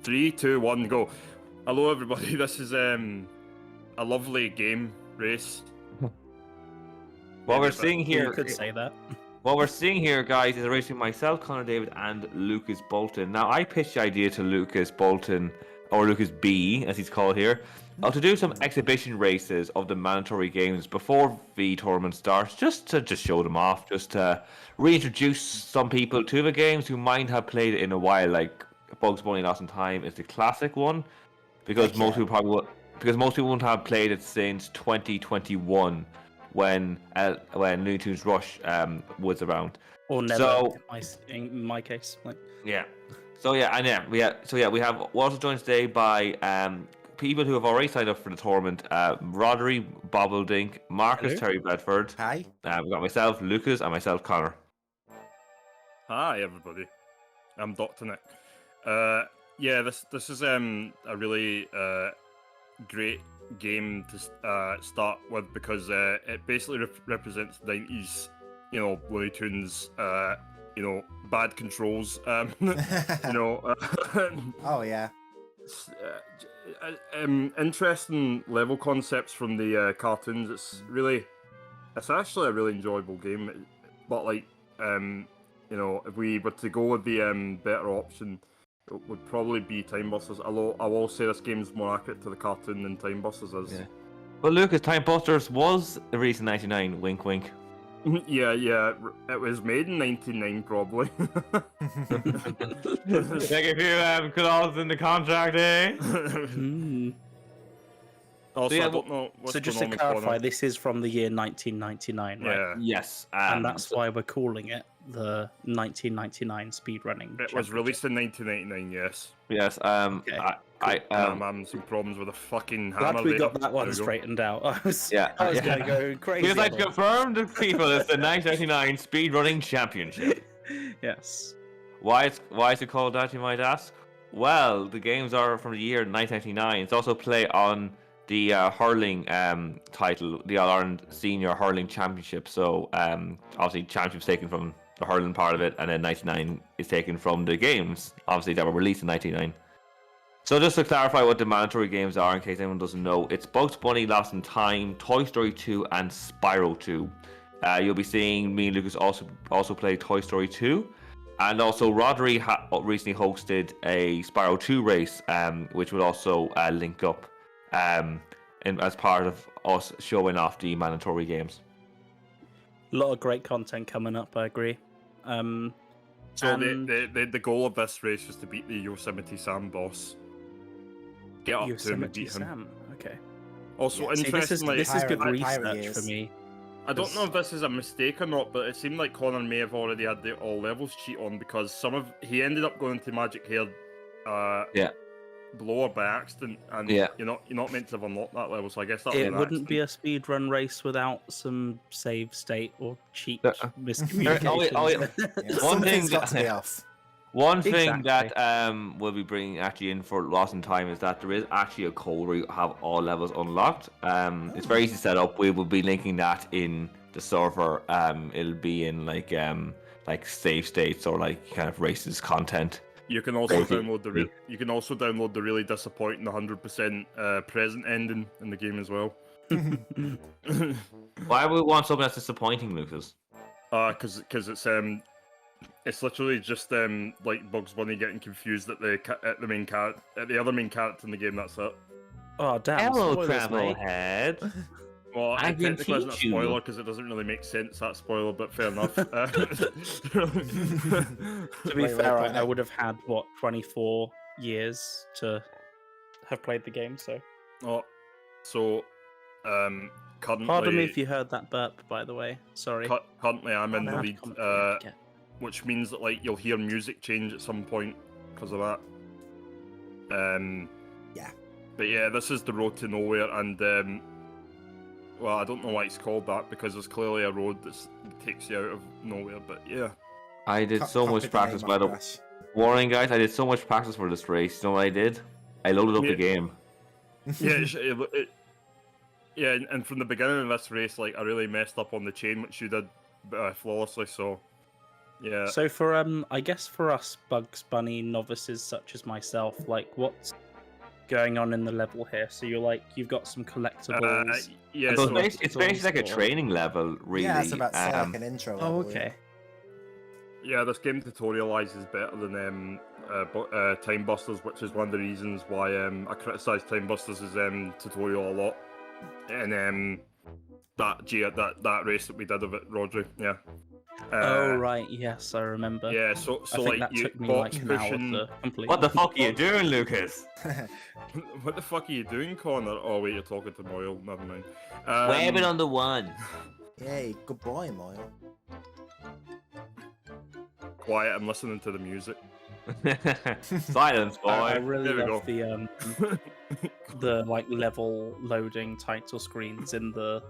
3, 2, 1, go. Hello, everybody. This is a lovely game race. What we're seeing here, You could say that. What we're seeing here, guys, is a race between myself, Conor David, and Lucas Bolton. Now, I pitched the idea to Lucas Bolton, or Lucas B, as he's called here, to do some exhibition races of the mandatory games before the tournament starts, just to show them off, just to reintroduce some people to the games who might have played it in a while. Like Bugs Bunny Lost in Time is the classic one, because most people probably would, because most people wouldn't have played it since 2021. When Looney Tunes Rush was around, Or never. So, in my case, like. yeah. We have we're also joined today by people who have already signed up for the tournament. Rodri Bobbledink, Marcus Hello. Terry Bedford. Hi. We've got myself, Lucas, and myself, Connor. Hi, everybody. I'm Dr. Nick. Yeah, this is a really great game to start with, because it basically represents 90s, Looney Tunes, bad controls, Oh yeah. Interesting level concepts from the cartoons. It's actually a really enjoyable game, but if we were to go with the better option, it would probably be Time Busters. Although I will say this game's more accurate to the cartoon than Time Busters is. Yeah. But Lucas, Time Busters was released in '99. Wink, wink. Yeah. It was made in '99, probably. Take a few clauses in the contract, eh? Also, So, yeah, I don't know what's So just going to on with clarify, Conor. this is from the year 1999, right? Yeah, Yes. And that's why we're calling it the 1999 Speedrunning it was released in 1999. Yes. Yes. Okay, I'm having some problems with a fucking hammer. Glad we there. got that There one we go. straightened out. I was Yeah. going to go crazy. We'd like to on confirm to people it's the 1999 Speedrunning Championship. it. Yes. Why is it called that, you might ask? Well, the games are from the year 1999. It's also play on the hurling title, the All-Ireland Senior Hurling Championship. So obviously championship's taken from the hurling part of it, and then 99 is taken from the games, obviously, that were released in 99. So just to clarify what the mandatory games are, in case anyone doesn't know, it's Bugs Bunny Lost in Time, Toy Story 2, and Spyro 2. You'll be seeing me and Lucas also play Toy Story 2. And also, Rodri recently hosted a Spyro 2 race, which will also link up as part of us showing off the mandatory games. A lot of great content coming up, I agree. So and- the goal of this race was to beat the Yosemite Sam boss. Get up to him and Yosemite beat him. Sam. Okay. Also, See, interestingly, this is good Pirate research years. for me. I don't know if this is a mistake or not, but it seemed like Conor may have already had the all levels cheat on, because he ended up going to Magic Hair blower by accident, and Yeah. you're not meant to have unlocked that level, so I guess that It was wouldn't be a speedrun race without some save state or cheat Oh, miscommunication. Yeah, One thing something's got to be that- off. One thing Exactly. that we'll be bringing actually in for Lost in Time is that there is actually a code where you have all levels unlocked. It's very easy to set up. We will be linking that in the server. It'll be in like save states or like kind of races content. You can also Basically. download the really disappointing 100% present ending in the game as well. Why would we want something that's disappointing, Lucas? Because it's literally just like Bugs Bunny getting confused at the other main character in the game. That's it. Oh damn! Hello, spoilers, mate. Travelhead. Well, I it can technically isn't a teach you. spoiler because it doesn't really make sense, that spoiler, but fair enough. To be Wait, fair, wait, I would have had 24 years to have played the game. So Currently, pardon me if you heard that burp. By the way, sorry. currently I'm in the Bad lead, comment. Yeah. which means that like you'll hear music change at some point because of that. Yeah. But yeah, this is the road to nowhere, and well, I don't know why it's called that, because there's clearly a road that takes you out of nowhere. But yeah, I did so much practice, by the way. Warning, guys, I did so much practice for this race. You know what I did? I loaded up the game. yeah, yeah, and from the beginning of this race, like I really messed up on the chain, which you did flawlessly. So Yeah. So for I guess for us Bugs Bunny novices such as myself, like what's going on in the level here? So you've got some collectibles. Yeah. So So it's basically like a or- training level, really. Yeah, it's about to say like an intro Oh, level. okay. yeah, this game tutorializes better than Time Busters, which is one of the reasons why I criticise Time Busters' tutorial a lot. And that race that we did of it, Rodri. Yeah. Oh right, yes, I remember. Yeah. So I think like that you took me box like an hour pushing. to complete. What the fuck are you doing, Lucas? What the fuck are you doing, Connor? Oh wait, you're talking to Moyle. Never mind. Waving on the one. Yay, good boy, Moyle. Quiet. I'm listening to the music. Silence, boy. I really There we love go. the like level loading title screens in the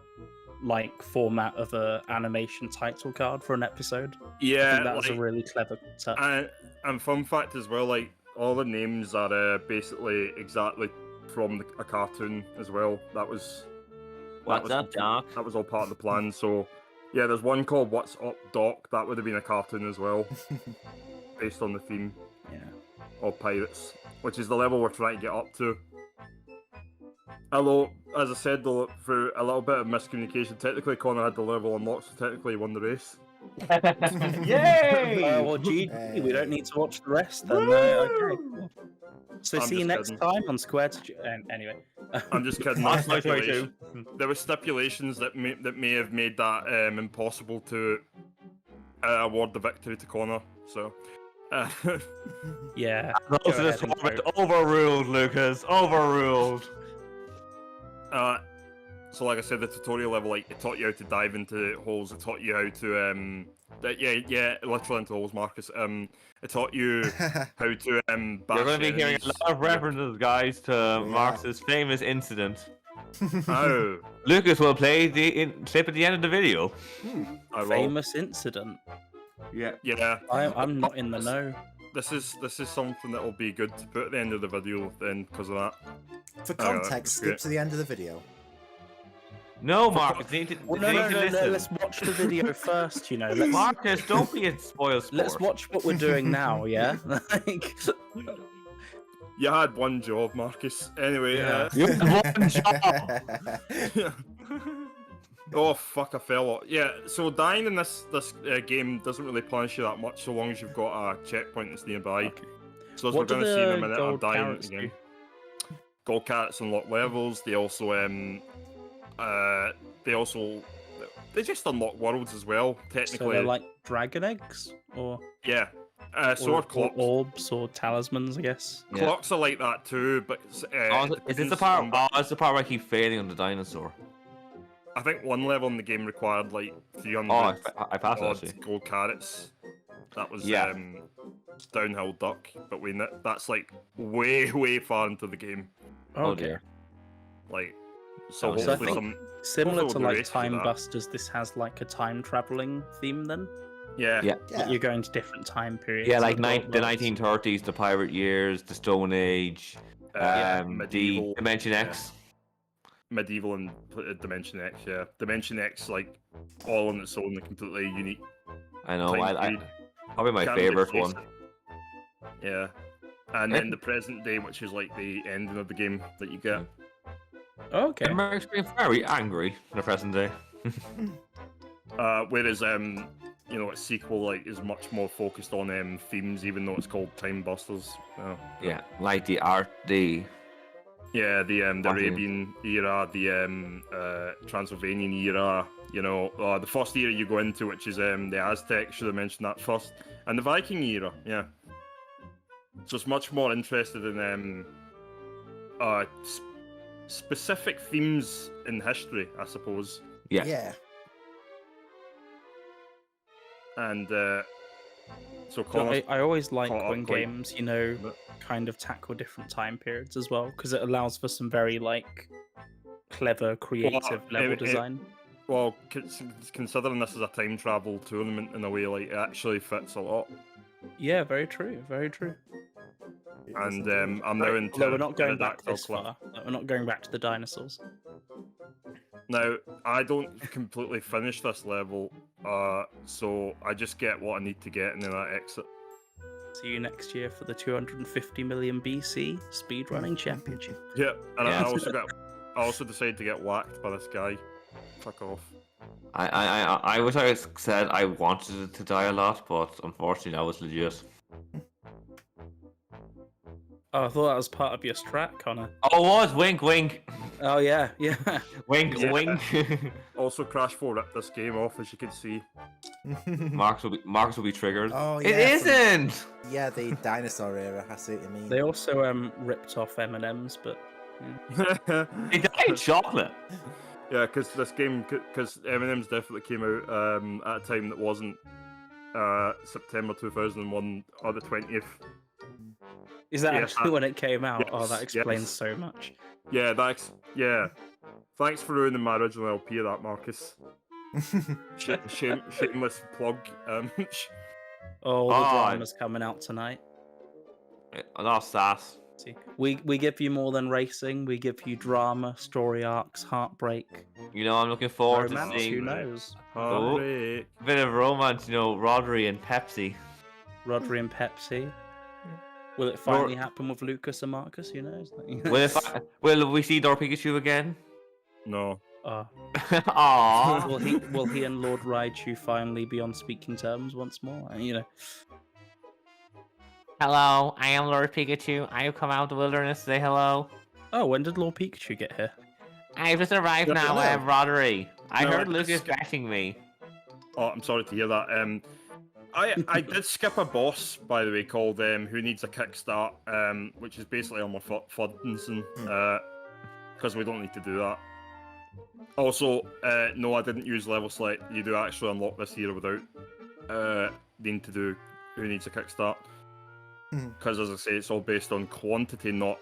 like format of a animation title card for an episode. I Yeah, think that was a like, really clever touch. and fun fact as well, like all the names are basically exactly from a cartoon as well. What's up, Doc? That was all part of the plan. So yeah, there's one called What's Up, Doc. That would have been a cartoon as well, based on the theme Yeah. of Pirates, which is the level we're trying to get up to. Although, as I said, though, through a little bit of miscommunication, technically Connor had the level unlocked, so technically he won the race. Yay! Well, GG, we don't need to watch the rest then. Okay. Cool. So I'm see you just next kidding. time on Square to... Anyway. I'm just kidding. That's There was my way stipulation- there were stipulations that may have made that impossible to award the victory to Connor. So, Yeah. Those Go are the ahead and tournament vote. overruled, Lucas. Overruled. so like I said, the tutorial level, like it taught you how to dive into holes. It taught you how to literally into holes, Marcus. It taught you how to bash You're going to be hearing a enemies. lot of references, guys, to Yeah. Marx's famous incident. Oh, Lucas will play the clip at the end of the video. I will. Famous incident. Yeah. Yeah, I'm not in the know. this is something that will be good to put at the end of the video then, because of that. For Oh, yeah, context, great. skip to the end of the video. No, Marcus, you need to, Well, you need to listen. let's watch the video first, you know. Let's, Marcus, don't be a spoil sport. let's watch what we're doing now, yeah? Like, You had one job, Marcus. Anyway, Yeah. You have one job. oh fuck, I fell off. Yeah, so dying in this game doesn't really punish you that much so long as you've got a checkpoint that's nearby. Okay. So as What we're do going to see in a the minute, I'm gold dying carrots again. do? Gold carrots unlock levels. They also they just unlock worlds as well. so Technically, they're like dragon eggs? Or, yeah. So are or clocks. orbs or talismans, I guess. Yeah. Clocks are like that too, but Oh, is this the depends part? on- Oh, it's the part where I keep failing on the dinosaur. I think one level in the game required like 300 Oh, I passed it odd actually. gold carrots. That was Yeah. downhill duck, but that's like way far into the game. Oh Okay. dear. Like, so Oh, so I hopefully think- Similar Hopefully to we'll like race for Time that. Busters, this has like a time traveling theme then? yeah. Yeah. Like, Yeah. you're going to different time periods. Yeah, like and the worlds. 1930s, the pirate years, the Stone Age, the medieval, Dimension X. medieval and Dimension X. Yeah, Dimension X, like all on its own, a completely unique. I know. time I period. probably my Can't favorite replace one. it. Yeah, and then the present day, which is like the ending of the game that you get. Okay. America's being very angry in the present day. Whereas its sequel like is much more focused on themes, even though it's called Time Busters. Yeah, like the Yeah, the What Arabian era, the Transylvanian era. The first era you go into, which is the Aztec. Should have mentioned that first, and the Viking era. Yeah, so it's much more interested in specific themes in history, I suppose. Yeah. Yeah. And so So Connor, I always like caught up when quite games, bit. kind of tackle different time periods as well, because it allows for some very like clever, creative level it- design. well, considering this is a time travel tournament in a way, like it actually fits a lot. Yeah, very true, very true. And I'm now into. Although we're not going back Pterodactyl this Cliff. far. We're not going back to the dinosaurs. Now, I don't completely finish this level So I just get what I need to get, and then I exit. See you next year for the 250 million BC Speedrunning Championship. Yeah, and Yeah. I also decided to get whacked by this guy. Fuck off. I wish I said I wanted it to die a lot, but unfortunately that was legit. Oh, I thought that was part of your strat, Connor. Oh, it was wink, wink, Oh yeah, yeah. wink, Yeah. wink. Also, Crash 4 ripped this game off, as you can see. Marks will be triggered. Oh, It yeah, from- isn't. Yeah, the dinosaur era. I see what you mean. They also ripped off M&M's, but It died chocolate. Yeah, because this game, because Eminem's definitely came out at a time that wasn't September 2001 or the 20th. is that Yeah, actually when it came out? yes, Oh, that explains yes. so much. Yeah, yeah. Thanks for ruining my original LP of that, Marcus. Shameless plug. Oh, the Oh, drama's coming out tonight. That's sass. See, we give you more than racing. We give you drama, story arcs, heartbreak, You know, I'm looking forward romance. to Who seeing knows? Heartbreak. a bit of romance. You know, Rodri and Pepsi. Rodri and Pepsi. Will it finally happen with Lucas and Marcus? Who knows? Will we see Dor Pikachu again? No. Aww. Will he and Lord Raichu finally be on speaking terms once more? You know. Hello, I am Lord Pikachu. I have come out of the wilderness to say hello. Oh, when did Lord Pikachu get here? I've just arrived Yeah, now. no. I have Rodri. I No, heard I Lucas just- bashing me. Oh, I'm sorry to hear that. I did skip a boss, by the way, called Who Needs a Kickstart, which is basically on my Fuddenson, because we don't need to do that. Also, no, I didn't use level select. You do actually unlock this here without needing to do Who Needs a Kickstart. Because, as I say, it's all based on quantity, not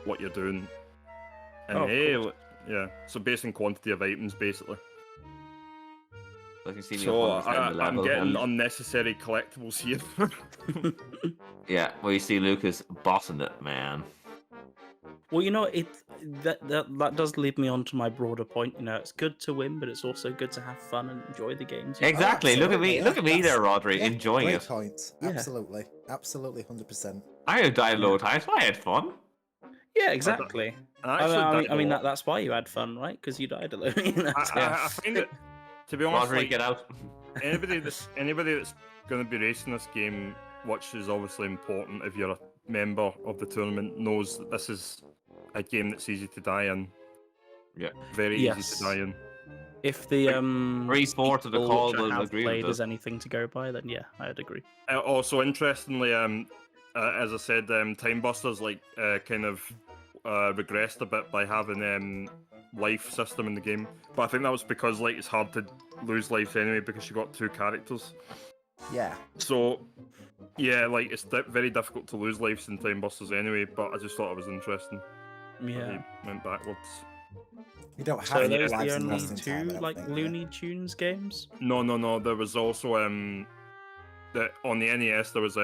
what you're doing. And Oh, hey, yeah, so based on quantity of items, basically. Like you see me So up on the I'm level. getting unnecessary collectibles here. Yeah, well, you see Lucas bossing it, man. Well, you know, that does lead me on to my broader point. You know, it's good to win, but it's also good to have fun and enjoy the games. you play. Exactly. Look at me. absolutely, Look at me that's- there, Rodri, Yeah, enjoying great it. point. Yeah. Absolutely. Absolutely, 100%. I have died low times, so I had fun. Yeah, exactly. I mean that's why you had fun, right? Because you died alone. You know, so- I find it, to be honest, Rodri, like, get out. anybody that's going to be racing this game, which is obviously important if you're a member of the tournament, knows that this is a game that's easy to die in. Yeah. Very easy Yes. to die in. If the 3/4 of the sequel, call which I will have agree played with is us. anything to go by, then yeah, I'd agree. Also, interestingly, as I said, Time Busters kind of regressed a bit by having life system in the game, but I think that was because it's hard to lose lives anyway because you got two characters. Yeah. So yeah, it's very difficult to lose lives in Time Busters anyway. But I just thought it was interesting. that Yeah. they went backwards. You don't have So any those are lives the in only Lost in two Time, I don't think, yeah. Looney Tunes games. No. There was also that on the NES there was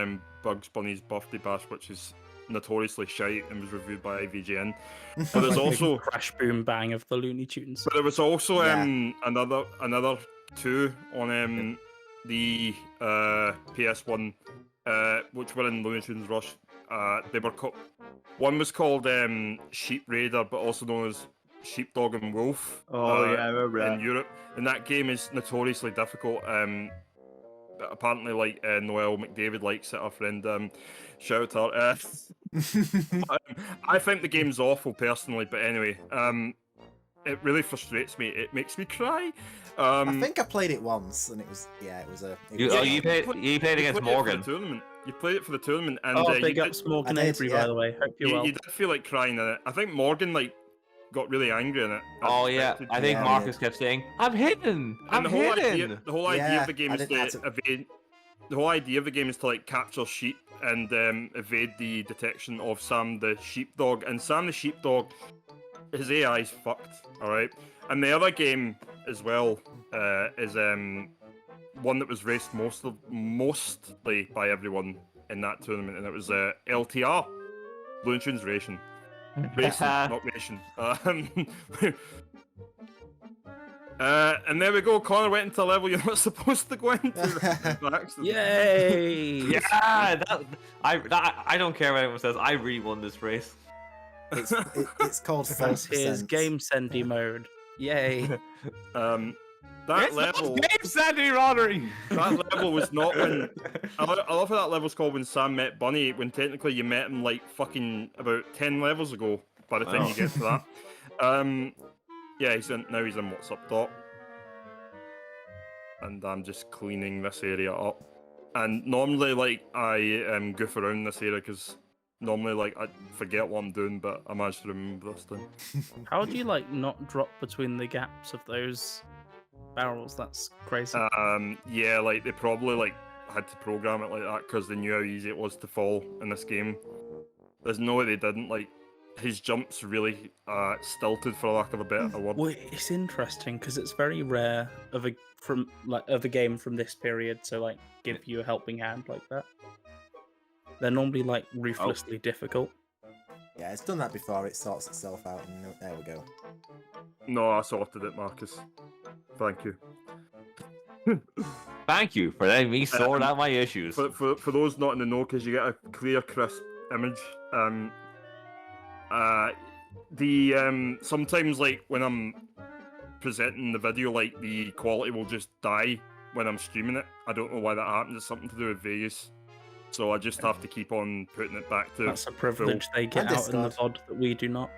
Bugs Bunny's Birthday Bash, which is notoriously shite and was reviewed by IVGN. But there's Like the also Crash Boom Bang of the Looney Tunes. But there was also Yeah. another two on the PS1, which were in Looney Tunes Rush. They were one was called Sheep Raider, but also known as Sheepdog and Wolf. I remember in Europe, and that game is notoriously difficult. But apparently, Noelle McDavid likes it. Our friend, shout out to her. I think the game's awful personally, but anyway, it really frustrates me. It makes me cry. I think I played it once, and it was a. You played against Morgan. You played it for the tournament, and Oh, you big did, ups Morgan I did, Avery, yeah. by the way. Hope you're well. you did feel like crying in it. I think Morgan got really angry in it. Oh yeah, I think Yeah, Marcus kept saying, "I'm hidden. I'm And the whole hidden." idea, the whole idea Yeah, of the game I is did- I to did- evade. The whole idea of the game is to capture sheep and evade the detection of Sam the sheepdog. And Sam the sheepdog, his AI's fucked. All right. And the other game as well is one that was raced mostly by everyone in that tournament, and it was LTR, Looney Tunes Racing. Racing, not Ration. And there we go. Connor went into a level you're not supposed to go into. by accident. Yay! Yeah, I don't care what anyone says. I really won this race. It's called That's his 4%. game sendy mode. Yay! That level. Game Sandy Roddery. That level was not when. I love how that level's called when Sam met Bunny, when technically you met him like fucking about 10 levels ago by the time you get to that. Yeah, he's in What's Up Dot. And I'm just cleaning this area up. And normally, like, I goof around this area because normally, like, I forget what I'm doing, but I managed to remember this time. How do you like not drop between the gaps of those barrels? That's crazy. Yeah, like, they probably, like, had to program it like that because they knew how easy it was to fall in this game. There's no way they didn't, like, his jumps really stilted, for lack of a better word. Well, it's interesting because it's very rare of a game from this period to like give you a helping hand like that. They're normally like ruthlessly difficult. Yeah, it's done that before. It sorts itself out, and there we go. No, I sorted it, Marcus. Thank you. Thank you for letting me sort out my issues. For those not in the know, because you get a clear, crisp image. Sometimes, like, when I'm presenting the video, like, the quality will just die when I'm streaming it. I don't know why that happens. It's something to do with Vegas. So I just have to keep on putting it back to That's a privilege they get And out in the Discord. VOD that we do not.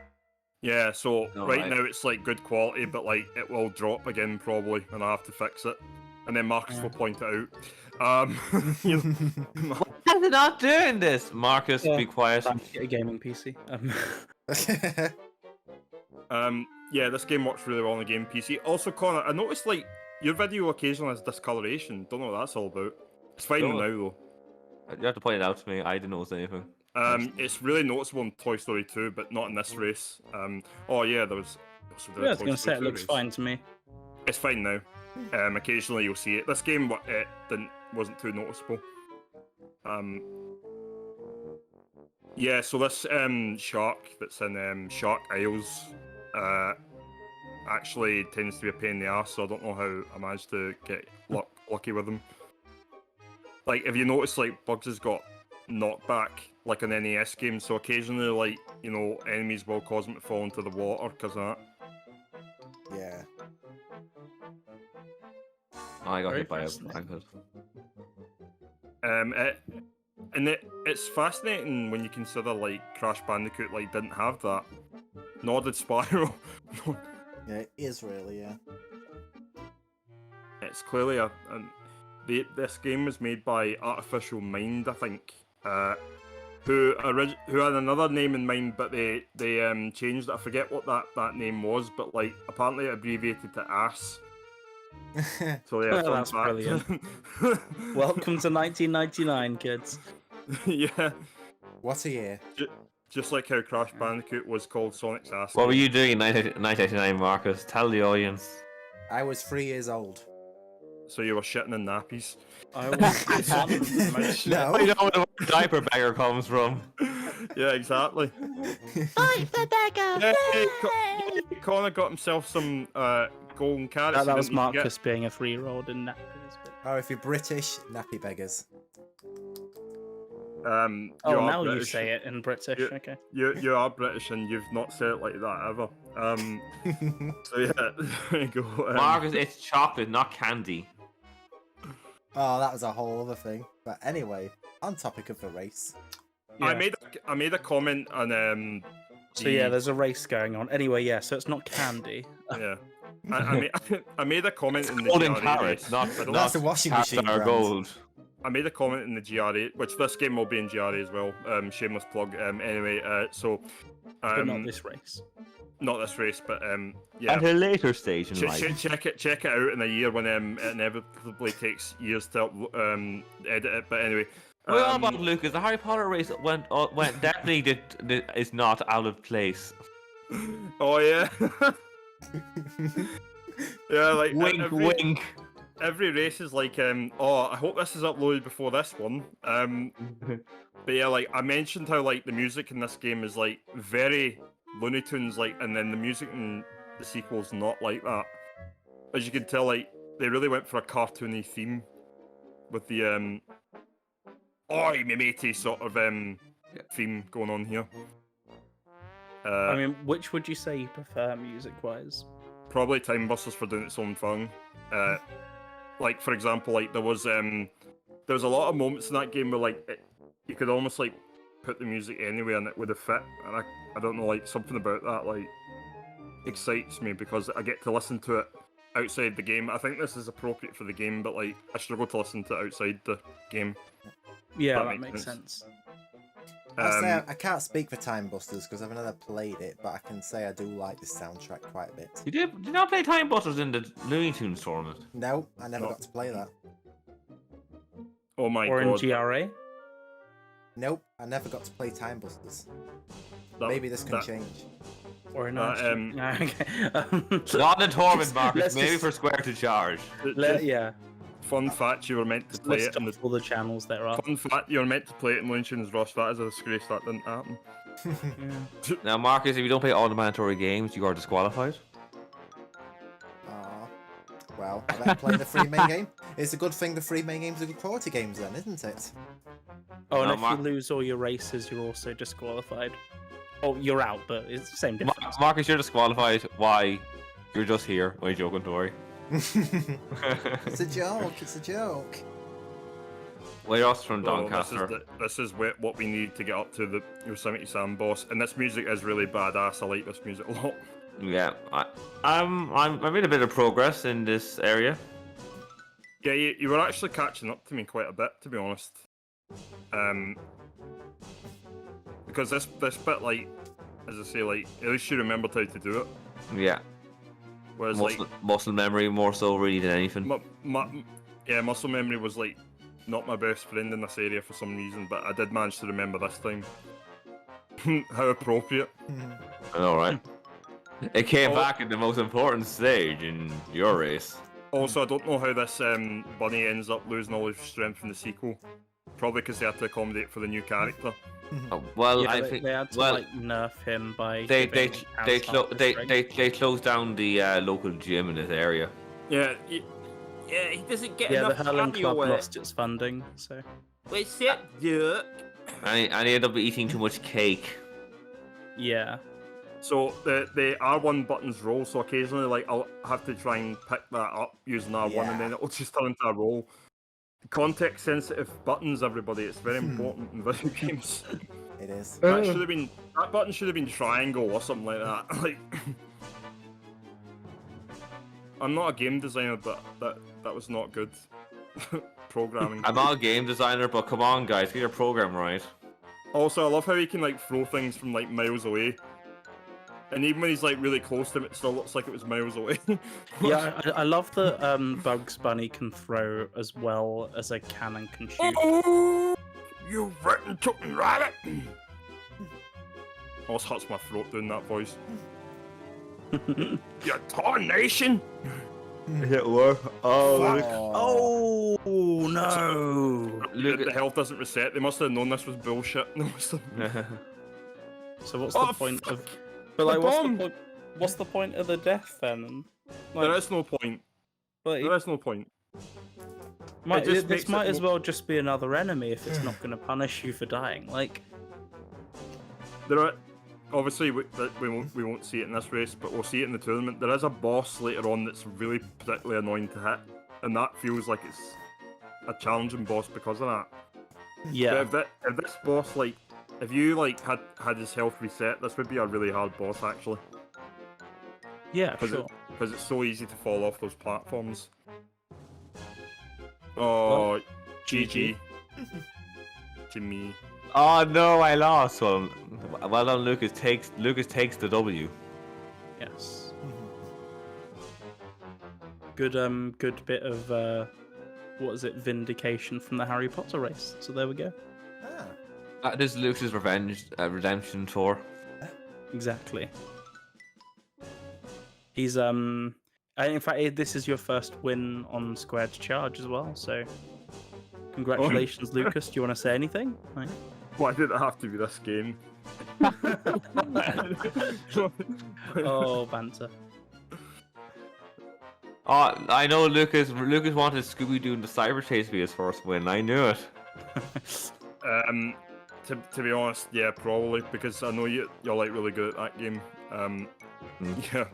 Yeah, so No, right I- now it's like good quality, but like it will drop again probably, and I have to fix it. And then Marcus Yeah. will point it out. You know, Why are they not doing this? Marcus, Yeah. be quiet. Time to get a gaming PC. yeah, this game works really well on the game PC. Also, Connor, I noticed like your video occasionally has discoloration. Don't know what that's all about. It's fine Oh. now though. You have to point it out to me. I didn't notice anything. It's really noticeable in Toy Story 2, but not in this race. Oh yeah, there was. Also Yeah, I was going to say it looks race. fine to me. It's fine now. Occasionally you'll see it. This game it wasn't too noticeable. Yeah, so this shark that's in Shark Isles actually tends to be a pain in the ass, so I don't know how I managed to get lucky with him. Like, if you notice, like, Bugs has got knockback, like an NES game, so occasionally, like, you know, enemies will cause him to fall into the water because of that. Yeah. Oh, I got Very hit by a fascinating. blankhead. It's fascinating when you consider, like, Crash Bandicoot, like, didn't have that. Nor did Spyro. Yeah, it is really, yeah. It's clearly this game was made by Artificial Mind, I think, who had another name in mind, but they changed it. I forget what that name was, but like apparently it abbreviated to ASS. So yeah, fun That's fact. brilliant. Welcome to 1999, kids. Yeah, What a year. just like how Crash Bandicoot was called Sonic's ass. What were you doing in 1989, Marcus? Tell the audience. I was 3 years old. So you were shitting in nappies. I was No. I know where the word diaper bagger comes from. Yeah, exactly. Fight the beggar! Yay! Connor got himself some golden carrots. that he was didn't even get. Marcus being a 3-year-old in nappies. but- Oh, if you're British, nappy beggars. You Oh, are now you British. say it in British. Yeah. Okay. You are British and you've not said it like that ever. So yeah, there you go. Marcus, it's chocolate, not candy. Oh, that was a whole other thing. But anyway, on topic of the race. I Yeah. made a comment on So yeah, there's a race going on. Anyway, yeah. So it's not candy. yeah. I made a comment in the Golden GRA carrots, race. not I don't- That's a washing carrots machine that are brand. gold. I made a comment in the GRA, which this game will be in GRA as well. Shameless plug. Anyway, so But not this race. not this race, but yeah. At a later stage in life. Check it out in a year when it inevitably takes years to edit it. But anyway, Well, on about Lucas, the Harry Potter race went definitely is not out of place. oh yeah, yeah, like Wink, wink. every race is like oh, I hope this is uploaded before this one. But yeah, like I mentioned how like the music in this game is like very Looney Tunes like, and then the music in the sequel's not like that. as you can tell, like they really went for a cartoony theme with the "Oi, me matey" sort of theme going on here. I mean, which would you say you prefer music-wise? Probably Time Busters for doing its own thing. Like for example, like there was a lot of moments in that game where like you could almost like put the music anywhere and it would have fit, and I don't know, like something about that like excites me because I get to listen to it outside the game. I think this is appropriate for the game, but like I struggle to listen to it outside the game. Yeah, that makes sense. I say I can't speak for Time Busters because I've never played it, but I can say I do like the soundtrack quite a bit. You did not play Time Busters in the Looney Tunes tournament? No, I never got to play that. Oh my Or god. in GRA? Nope, I never got to play Time Busters. That- Maybe this can that- change. Or in okay. Not in the tournament, Marcus. let's Maybe just- for Square to charge. Yeah. Fun fact: you were meant to play List it in the off all the channels there are. Fun fact: you were meant to play it in Looney Tunes Rush. That is a disgrace. That didn't happen. Yeah. Now, Marcus, if you don't play all the mandatory games, you are disqualified. Aw. Well, I better play the free main game. It's a good thing the free main games are good quality games then, isn't it? Oh, and No, if Mar- you lose all your races, you're also disqualified. Oh, you're out, but it's the same difference. Marcus, you're disqualified. Why? You're just here. Why are you joking, Tori? It's a joke, it's a joke. We're us from Well, Doncaster. this is what we need to get up to the Yosemite Sam boss, and this music is really badass. I like this music a lot. Yeah, I made a bit of progress in this area. Yeah, you were actually catching up to me quite a bit, to be honest. Because this bit, like, as I say, like, at least you remembered how to do it. Yeah, Whereas, muscle memory more so really than anything. yeah, muscle memory was like not my best friend in this area for some reason, but I did manage to remember this time. How appropriate. I know, right? It came back at the most important stage in your race. Also, I don't know how this bunny ends up losing all his strength in the sequel. Probably because they had to accommodate for the new character. Oh, well, Yeah, I they think had to well, like nerf him by they giving House half his strength. they closed down the local gym in this area. Yeah, he doesn't get Yeah, the enough hurling club cardio. lost its funding, so What's it, dude? And he ended up eating too much cake. yeah. So the R1 buttons roll, so occasionally like I'll have to try and pick that up using R1 Yeah. and then it'll just turn into a roll. Context sensitive buttons, everybody, it's very important in video games. It is. That button should have been triangle or something like that. Like I'm not a game designer, but that was not good programming. I'm not a game designer, but come on, guys, get your program right. Also, I love how he can like throw things from like miles away. And even when he's like really close to him, it still looks like it was miles away. Yeah, I love that Bugs Bunny can throw as well as a cannon can shoot. Oh, you written chicken rabbit! Almost hurts my throat doing that voice. You tarnation! Hitler. Oh no! The health doesn't reset. They must have known this was bullshit. So what's Oh, the point of? fuck. But like, The what's bomb! the point? What's the point of the death then? There is no point. Like, There is no point. might, just this makes might it as well just be another enemy if it's not going to punish you for dying. Like, There are obviously we won't see it in this race, but we'll see it in the tournament. There is a boss later on that's really particularly annoying to hit, and that feels like it's a challenging boss because of that. yeah, But if this boss like if you like had his health reset, this would be a really hard boss actually, yeah, because sure. it's so easy to fall off those platforms. Oh, GG. Jimmy. Oh no, I lost. Well done, Lucas. Lucas takes the W. Yes. Good bit of what is it? Vindication from the Harry Potter race. So there we go. Ah. This is Lucas's redemption tour. Exactly. He's in fact this is your first win on Squared Charge as well. So congratulations, Lucas. Do you want to say anything? Like... Why did it have to be this game? Oh, banter. Oh, I know Lucas. Lucas wanted Scooby-Doo and the Cyber Chase to be his first win. I knew it. To be honest, yeah, probably because I know you're like really good at that game. Yeah.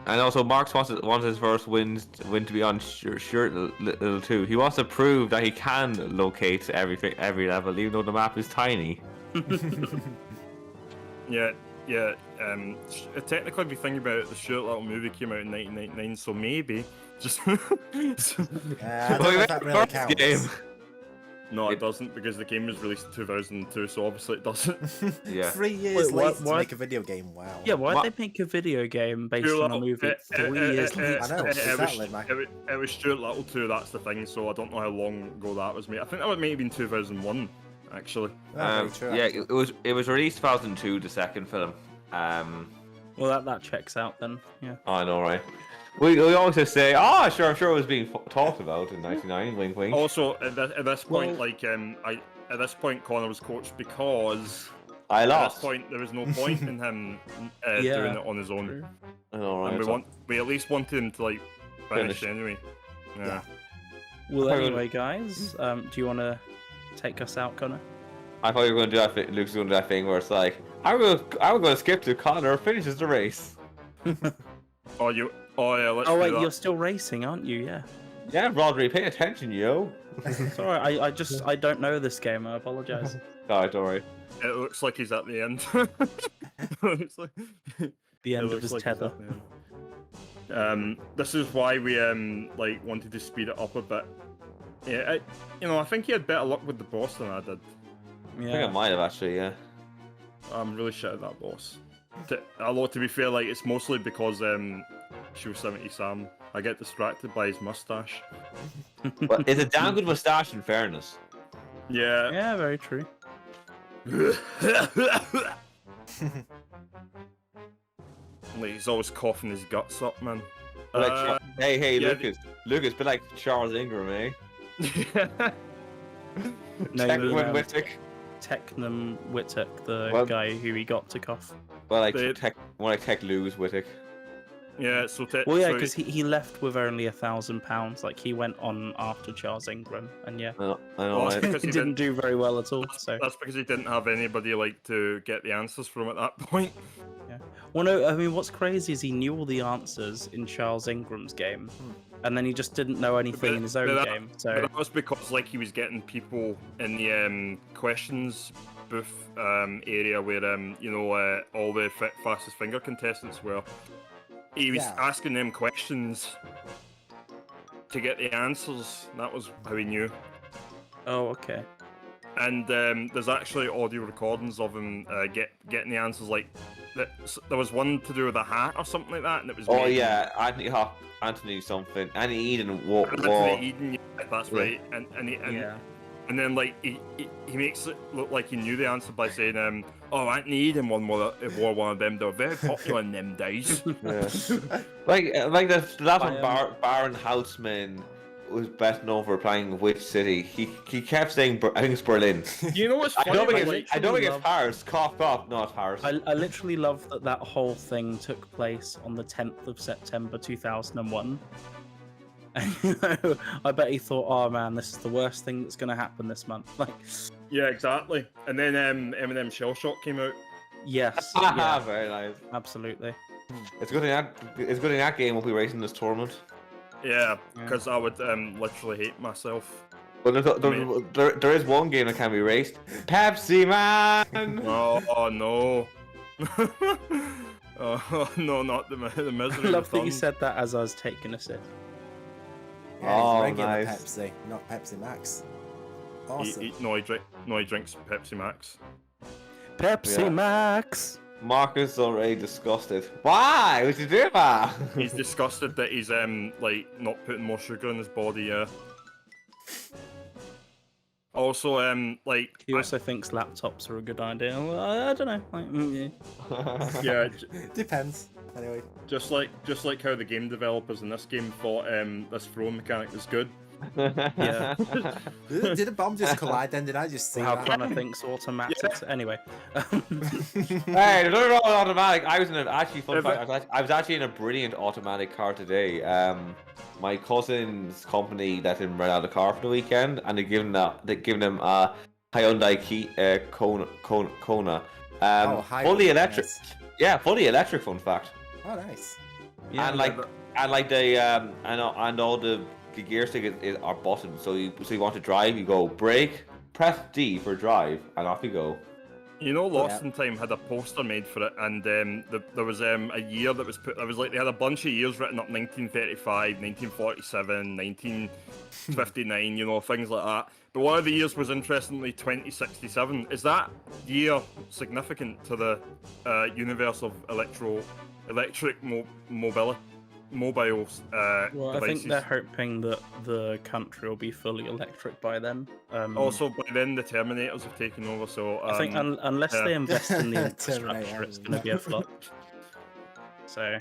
And also, Marks wants his first win to be on Shirt Little too. He wants to prove that he can locate every level, even though the map is tiny. Yeah. Technically, if you think about it, the Short Little movie came out in 1999, so maybe just. I don't know if that really counts. Game. No, it doesn't because the game was released in 2002, so obviously it doesn't. Yeah. 3 years Wait, later to why- make a video game. Wow. Yeah, why'd they make a video game based on a movie 3 years later? I know, exactly, Mike. It was Stuart Little 2, that's the thing, so I don't know how long ago that was made. I think that may have been 2001, actually. Very true, Yeah, actually. it was released 2002, the second film. Well, that checks out then. Yeah. I know, right? We always just say, I'm sure it was being talked about in '99. Wink, wink. Also, at this point, Well- at this point, Conor was coached because I at lost. this point there was no point in him Yeah. doing it on his own. I know, right? And we at least wanted him to like finish Finish. anyway. Yeah. Yeah. Well, Probably anyway, guys, do you want to take us out, Connor? I thought you were going to do that. Luke's going to do that thing where it's like, I'm going to skip to Connor finishes the race. Oh yeah, let's Oh do wait, that. you're still racing, aren't you? Yeah. Yeah, Rodri, pay attention, yo. Sorry, I don't know this game. I apologize. Alright, don't worry. It looks like he's at the end. It looks like- The it end of looks his like he's tether. at the end. This is why we like wanted to speed it up a bit. Yeah, I think he had better luck with the boss than I did. I think I Yeah. might have actually, yeah. I'm really shit at that boss. Although to be fair, like it's mostly because Yosemite Sam. I get distracted by his mustache. But it's a damn good mustache, in fairness. Yeah. Yeah, very true. Like, he's always coughing his guts up, man. Like, hey, yeah, Lucas, bit like Charles Ingram, eh? No, Check you mean, when Whittick. Technum Whittock, the Well- guy who he got to cough. Well, like They- Tech Lewis Whittick. Yeah, so Well, yeah, so because he left with only £1,000. Like he went on after Charles Ingram, and yeah, I know, Well, right? because he he didn't do very well at all. So that's because he didn't have anybody like to get the answers from at that point. well, no, I mean, what's crazy is he knew all the answers in Charles Ingram's game, and then he just didn't know anything in his own but that- game. But So that was because like he was getting people in the questions booth area where all the fastest finger contestants were. He was Yeah. asking them questions to get the answers. That was how he knew. oh, okay. And there's actually audio recordings of him getting the answers. Like there was one to do with a hat or something like that, and it was. Oh made- yeah, Anthony something, Anthony Eden. Anthony Eden, yeah, that's Yeah. right. Yeah. And then like he makes it look like he knew the answer by saying, Anthony Eden wore one of them. They were very popular in them days. Yeah. like that I, one Baron Haussmann was best known for playing which city. He kept saying I think it's Berlin. You know what's I funny? don't think Like, it's literally Paris. Cough, not Paris. I literally love that whole thing took place on the 10th of September 2001. And I bet he thought, oh man, this is the worst thing that's going to happen this month. Like, yeah, exactly. And then Eminem Shell Shock came out. yes, Ah, yeah, very nice. absolutely. It's good in that game will be racing this tournament. Yeah, Yeah. because I would literally hate myself. But there is one game that can be raced. Pepsi Man. Oh no. Oh no, not the I misery. love that you returns. said that as I was taking a sip. Yeah, it's Oh, regular nice. Pepsi, not Pepsi Max. Awesome. He drinks Pepsi Max. Pepsi Yeah. Max! Marcus already disgusted. Why would you do that? He's disgusted that he's like not putting more sugar in his body. Yeah. Also, like He also thinks laptops are a good idea. Well, I don't know. Like, yeah. yeah, Depends. Anyway. just like how the game developers in this game thought this throw mechanic was good. Yeah. Did a bomb just collide then? Did I just see How that? Connor thinks automatics. Anyway. Hey, no, automatic. I was in If I was actually in a brilliant automatic car today. My cousin's company let him rent out a car for the weekend, and they given him a Hyundai Kona. High Fully one, electric. nice. Yeah, fully electric. Fun fact. Oh, nice. Yeah, and like the and all the gear stick are buttons. So you want to drive, you go brake, press D for drive, and off you go. You know, Lost in Time had a poster made for it, and there was a year that was put. There was like they had a bunch of years written up: 1935, 1947, 1959. You know, things like that. But one of the years was interestingly 2067. Is that year significant to the universe of electric mobiles? well, Devices. I think they're hoping that the country will be fully electric by then. Also, by then the Terminators have taken over. So I think unless they invest in the Terminator. infrastructure, it's going to be a flop. So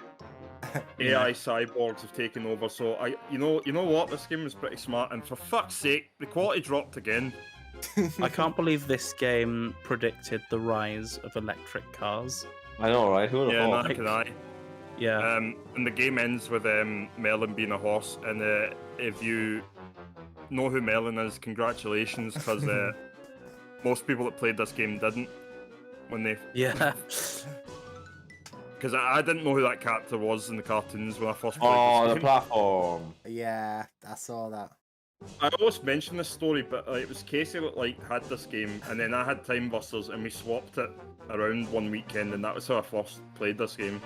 AI cyborgs have taken over. So you know what? This game was pretty smart, and for fuck's sake, the quality dropped again. I can't believe this game predicted the rise of electric cars. I know, right? Who would have thought? Neither can I. Yeah. And the game ends with Merlin being a horse, and if you know who Merlin is, congratulations, because most people that played this game didn't when they. Yeah. Because I didn't know who that character was in the cartoons when I first played Oh, this the game. platform. Yeah, I saw that. I always mention this story, but it was Casey that had this game, and then I had Time Busters, and we swapped it around one weekend, and that was how I first played this game.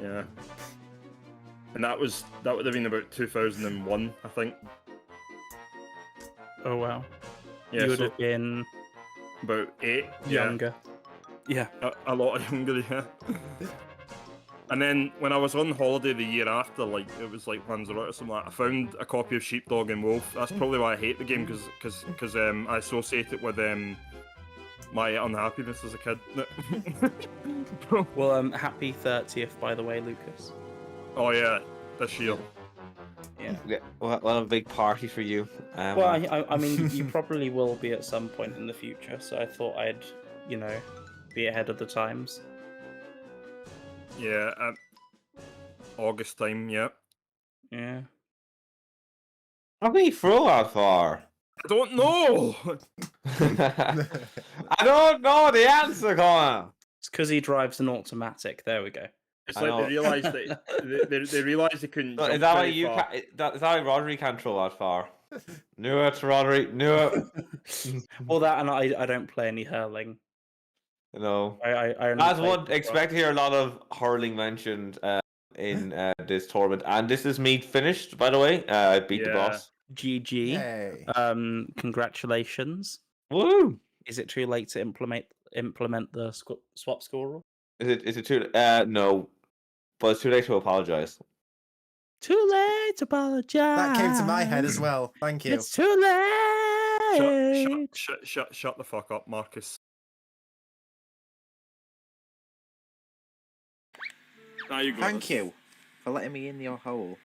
Yeah. And that would have been about 2001, I think. Oh wow. Yeah, You would so have been about 8. younger. Yeah. A lot younger, yeah. And then when I was on holiday the year after, like it was like Lanzarote or something like that, I found a copy of Sheepdog and Wolf. That's probably why I hate the game, because I associate it with my unhappiness as a kid. Well, happy 30th, by the way, Lucas. Oh yeah, this year. Yeah. Well, a big party for you. Well, I mean, you probably will be at some point in the future, so I thought I'd, be ahead of the times. Yeah, August time, yeah. Yeah. How can you throw that far? I don't know! I don't know the answer, Connor. It's because he drives an automatic. There we go. It's I like know. they realised that they realised they couldn't So jump is that why very you far. is that why Rodri can't throw that far? Knew it, Rodri. Knew it. Well, that and I don't play any hurling. You know. I only As play one football. expect to hear a lot of hurling mentioned in this tournament, and this is me finished. By the way, I beat the Yeah. boss. GG. Hey. Congratulations. Woo! Is it too late to implement the swap score rule? Is it too? No, but it's too late to apologize. Too late to apologize. That came to my head as well. Thank you. It's too late. Shut the fuck up, Marcus. Now you go. Thank you for letting me in your hole.